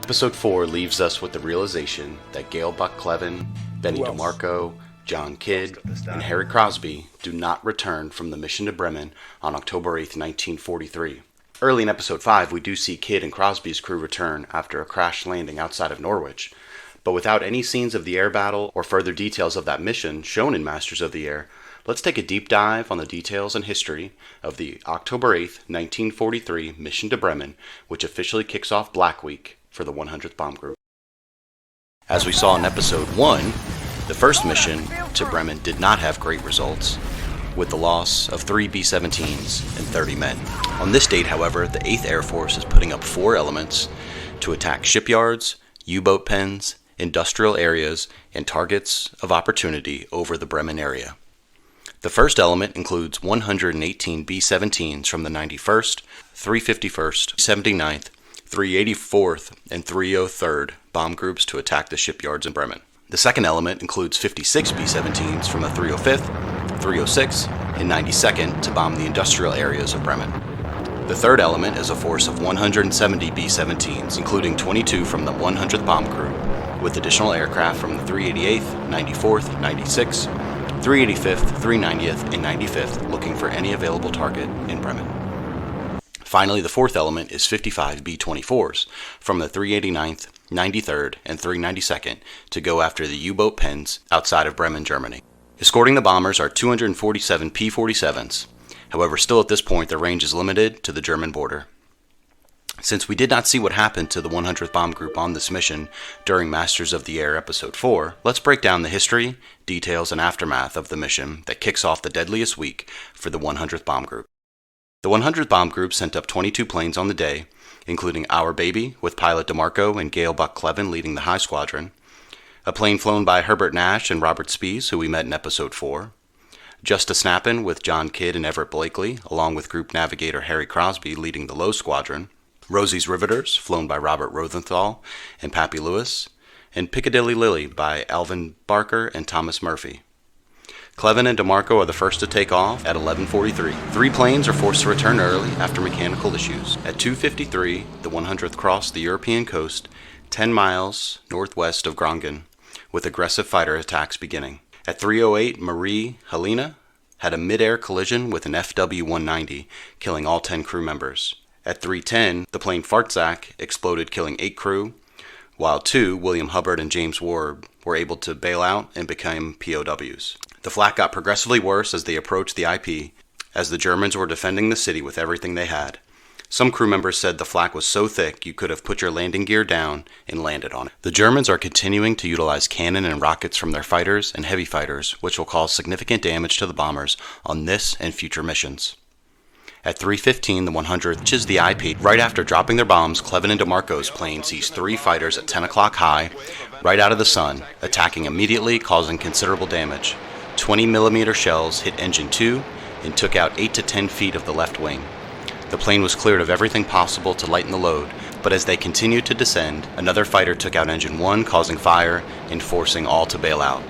Episode 4 leaves us with the realization that Gale Cleven, Benny DeMarco, John Kidd, and Harry Crosby do not return from the mission to Bremen on October 8, 1943. Early in Episode 5, we do see Kidd and Crosby's crew return after a crash landing outside of Norwich, but without any scenes of the air battle or further details of that mission shown in Masters of the Air, let's take a deep dive on the details and history of the October 8, 1943 mission to Bremen, which officially kicks off Black Week for the 100th Bomb Group. As we saw in Episode 1, the first mission to Bremen did not have great results, with the loss of 3 B-17s and 30 men. On this date, however, the 8th Air Force is putting up 4 elements to attack shipyards, U-boat pens, industrial areas, and targets of opportunity over the Bremen area. The first element includes 118 B-17s from the 91st, 351st, 79th, 384th, and 303rd bomb groups to attack the shipyards in Bremen. The second element includes 56 B-17s from the 305th, 306th, and 92nd to bomb the industrial areas of Bremen. The third element is a force of 170 B-17s, including 22 from the 100th Bomb Group, with additional aircraft from the 388th, 94th, 96th, 385th, 390th, and 95th looking for any available target in Bremen. Finally, the fourth element is 55 B-24s from the 389th, 93rd, and 392nd to go after the U-boat pens outside of Bremen, Germany. Escorting the bombers are 247 P-47s. However, still at this point, their range is limited to the German border. Since we did not see what happened to the 100th Bomb Group on this mission during Masters of the Air Episode 4, let's break down the history, details, and aftermath of the mission that kicks off the deadliest week for the 100th Bomb Group. The 100th Bomb Group sent up 22 planes on the day, including Our Baby, with pilot DeMarco and Gale Cleven leading the High Squadron, a plane flown by Herbert Nash and Robert Spees, who we met in Episode 4, Just a Snappin' with John Kidd and Everett Blakely, along with Group Navigator Harry Crosby leading the Low Squadron, Rosie's Riveters, flown by Robert Rosenthal and Pappy Lewis, and Piccadilly Lily by Alvin Barker and Thomas Murphy. Cleven and DeMarco are the first to take off at 11:43. 3 planes are forced to return early after mechanical issues. At 2:53, the 100th crossed the European coast 10 miles northwest of Groningen, with aggressive fighter attacks beginning. At 3:08, Marie Helena had a mid-air collision with an FW-190, killing all 10 crew members. At 3:10, the plane Fartzak exploded, killing 8 crew, while 2, William Hubbard and James Ward, were able to bail out and became POWs. The flak got progressively worse as they approached the IP, as the Germans were defending the city with everything they had. Some crew members said the flak was so thick you could have put your landing gear down and landed on it. The Germans are continuing to utilize cannon and rockets from their fighters and heavy fighters, which will cause significant damage to the bombers on this and future missions. At 3:15, the 100th reaches the IP. Right after dropping their bombs, Cleven and DeMarco's plane sees 3 fighters at 10 o'clock high, right out of the sun, attacking immediately, causing considerable damage. 20mm shells hit engine 2 and took out 8 to 10 feet of the left wing. The plane was cleared of everything possible to lighten the load, but as they continued to descend, another fighter took out engine 1, causing fire and forcing all to bail out.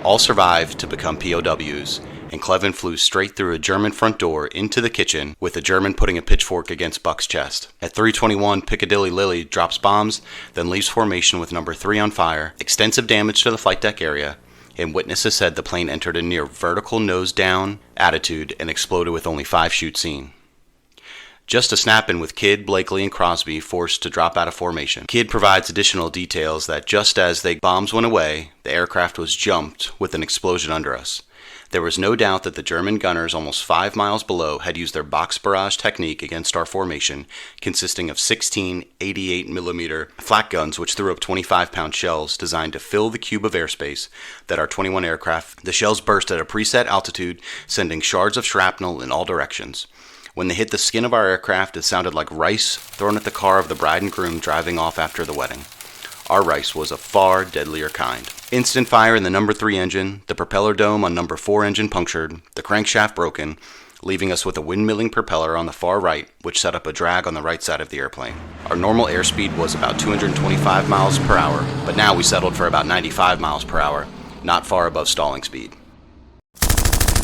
All survived to become POWs, and Cleven flew straight through a German front door into the kitchen, with a German putting a pitchfork against Buck's chest. At 3:21, Piccadilly Lily drops bombs, then leaves formation with number 3 on fire, extensive damage to the flight deck area, and witnesses said the plane entered a near vertical nose-down attitude and exploded with only 5 shoots seen. Just a snap-in with Kidd, Blakely, and Crosby forced to drop out of formation. Kidd provides additional details that just as the bombs went away, the aircraft was jumped with an explosion under us. There was no doubt that the German gunners almost 5 miles below had used their box barrage technique against our formation, consisting of 16 88mm flak guns which threw up 25-pound shells designed to fill the cube of airspace that our 21 aircraft. The shells burst at a preset altitude, sending shards of shrapnel in all directions. When they hit the skin of our aircraft, it sounded like rice thrown at the car of the bride and groom driving off after the wedding. Our rice was a far deadlier kind. Instant fire in the number 3 engine, the propeller dome on number 4 engine punctured, the crankshaft broken, leaving us with a windmilling propeller on the far right, which set up a drag on the right side of the airplane. Our normal airspeed was about 225 miles per hour, but now we settled for about 95 miles per hour, not far above stalling speed.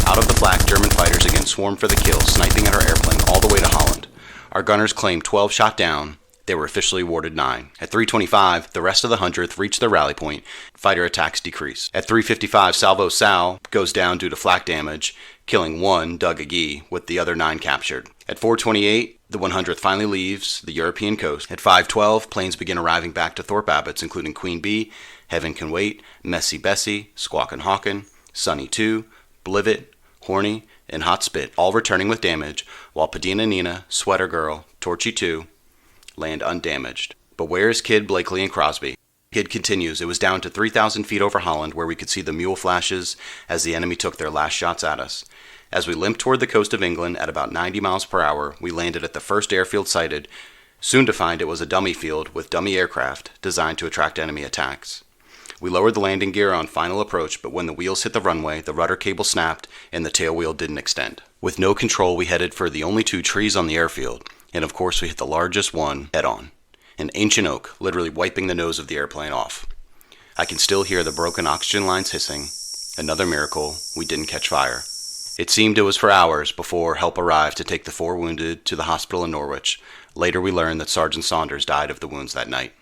Out of the flak, German fighters again swarmed for the kill, sniping at our airplane all the way to Holland. Our gunners claimed 12 shot down, They were officially awarded 9. At 3:25, the rest of the Hundredth reached their rally point. Fighter attacks decrease. At 3:55, Salvo Sal goes down due to flak damage, killing 1 Doug Agee, with the other 9 captured. At 4:28, the 100th finally leaves the European coast. At 5:12, planes begin arriving back to Thorpe Abbotts, including Queen Bee, Heaven Can Wait, Messy Bessie, Squawkin' Hawkin', Sunny 2, Blivet, Horny, and Hot Spit, all returning with damage, while Padina Nina, Sweater Girl, Torchy 2 land undamaged. But where is Kidd, Blakely, and Crosby? Kidd continues, it was down to 3,000 feet over Holland where we could see the mule flashes as the enemy took their last shots at us. As we limped toward the coast of England at about 90 miles per hour, we landed at the first airfield sighted, soon to find it was a dummy field with dummy aircraft designed to attract enemy attacks. We lowered the landing gear on final approach, but when the wheels hit the runway, the rudder cable snapped and the tail wheel didn't extend. With no control, we headed for the only 2 trees on the airfield, and of course we hit the largest one head-on, an ancient oak, literally wiping the nose of the airplane off. I can still hear the broken oxygen lines hissing. Another miracle, we didn't catch fire. It seemed it was for hours before help arrived to take the 4 wounded to the hospital in Norwich. Later we learned that Sergeant Saunders died of the wounds that night.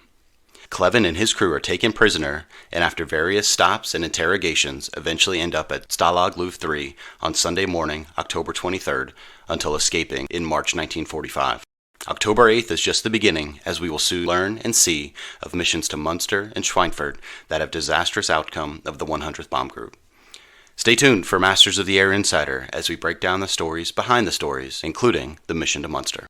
Cleven and his crew are taken prisoner, and after various stops and interrogations, eventually end up at Stalag Luft 3 on Sunday morning, October 23rd, until escaping in March 1945. October 8th is just the beginning, as we will soon learn and see of missions to Munster and Schweinfurt that have disastrous outcome of the 100th Bomb Group. Stay tuned for Masters of the Air Insider as we break down the stories behind the stories, including the mission to Munster.